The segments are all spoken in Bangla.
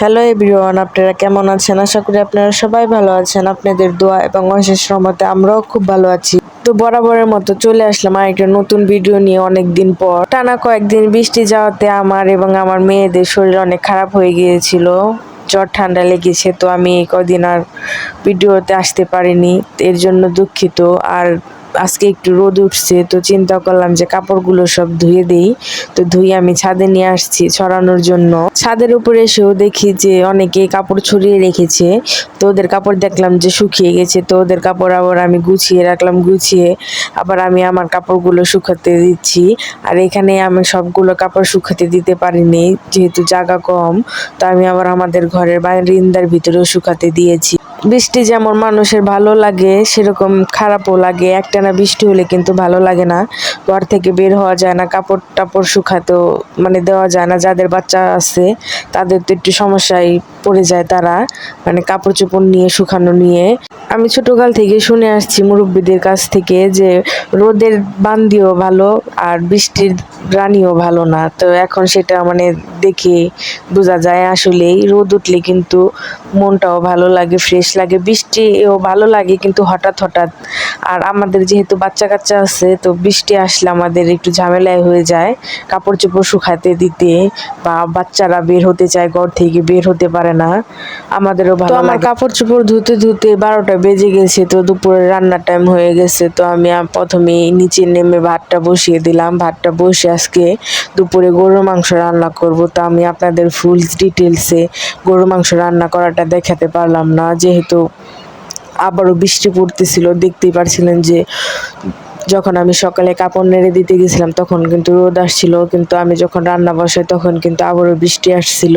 হ্যালো এভরিওয়ান, আপনারা কেমন আছেন? আশা করি আপনারা সবাই ভালো আছেন। আপনাদের দোয়া এবং অশেষ রহমতে আমরাও খুব ভালো আছি। তো বরাবরের মতো চলে আসলাম আরেকটা নতুন ভিডিও নিয়ে অনেকদিন পর। টানা কয়েকদিন বৃষ্টি যাওয়াতে আমার এবং আমার মেয়েদের শরীর অনেক খারাপ হয়ে গিয়েছিল, জ্বর ঠান্ডা লেগেছে। তো আমি এই কদিন আর ভিডিওতে আসতে পারিনি, এর জন্য দুঃখিত। আর আজকে একটু রোদ উঠছে, তো চিন্তা করলাম যে কাপড়গুলো সব ধুয়ে দেই। তো ধুয়ে আমি ছাদে নিয়ে আসছি ছড়ানোর জন্য। ছাদের উপরে এসেও দেখি যে অনেকে কাপড় ছড়িয়ে রেখেছে, তো ওদের কাপড় দেখলাম যে শুকিয়ে গেছে। তো ওদের কাপড় আবার আমি গুছিয়ে রাখলাম, গুছিয়ে আবার আমি আমার কাপড়গুলো শুকাতে দিচ্ছি। আর এখানে আমি সবগুলো কাপড় শুকাতে দিতে পারিনি, যেহেতু জায়গা কম। তো আমি আবার আমাদের ঘরের বারান্দার ভিতরেও শুকাতে দিয়েছি। বৃষ্টি যেমন মানুষের ভালো লাগে, সেরকম খারাপও লাগে। একটানা বৃষ্টি হলে কিন্তু ভালো লাগে না, ঘর থেকে বের হওয়া যায় না, কাপড় টাপড় শুকাতেও দেওয়া যায় না। যাদের বাচ্চা আছে তাদের তো একটু সমস্যায় পড়ে যায়, তারা কাপড় চোপড় নিয়ে শুকানো নিয়ে। আমি ছোটকাল থেকে শুনে আসছি মুরব্বীদের কাছ থেকে যে রোদের বান্দিও ভালো আর বৃষ্টির রানীও ভালো না। তো এখন সেটা দেখে বোঝা যায়, আসলেই রোদ উঠলে কিন্তু মনটাও ভালো লাগে, ফ্রেশ লাগে। বৃষ্টিও ভালো লাগে কিন্তু হঠাৎ হঠাৎ। আর আমাদের যেহেতু বাচ্চা কাচ্চা আছে, তো বৃষ্টি আসলে আমাদের একটু ঝামেলায় হয়ে যায় কাপড় চোপড় শুকাতে দিতে, বা বাচ্চারা বের হতে চায় ঘর থেকে, বের হতে পারে না। আমাদেরও ভালো লাগে। আমার কাপড় চোপড় ধুতে ধুতে 12টা বেজে গেছে, তো দুপুরে রান্নার টাইম হয়ে গেছে। তো আমি প্রথমে নিচে নেমে ভাতটা বসিয়ে দিলাম। ভাতটা বসে আজকে দুপুরে গরুর মাংস রান্না করব। তো আমি আপনাদের ফুল ডিটেলসে গরুর মাংস রান্না করাটা দেখাতে পারলাম না, যেহেতু আবারও বৃষ্টি পড়তেছিল। দেখতেই পারছিলেন যে যখন আমি সকালে কাপড় নেড়ে দিতে গেছিলাম তখন কিন্তু রোদ আসছিল, কিন্তু আমি যখন রান্না বসাই তখন কিন্তু আবারও বৃষ্টি আসছিল।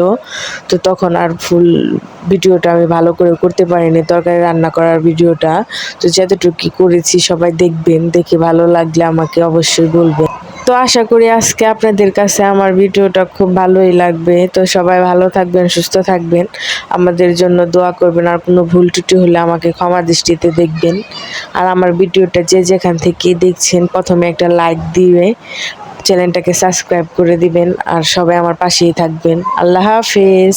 তো তখন আর ফুল ভিডিওটা আমি ভালো করে করতে পারিনি, তরকারি রান্না করার ভিডিওটা। তো যতটুকু করেছি সবাই দেখবেন, দেখে ভালো লাগলে আমাকে অবশ্যই বলবেন। তো আশা করি আজকে আপনাদের কাছে আমার ভিডিওটা খুব ভালোই লাগবে। তো সবাই ভালো থাকবেন, সুস্থ থাকবেন, আমাদের জন্য দোয়া করবেন। আর কোনো ভুল ত্রুটি হলে আমাকে ক্ষমা দৃষ্টিতে দেখবেন। আর আমার ভিডিওটা যে যেখান থেকে দেখছেন প্রথমে একটা লাইক দিয়ে চ্যানেলটাকে সাবস্ক্রাইব করে দিবেন। আর সবাই আমার পাশেই থাকবেন। আল্লাহ হাফেজ।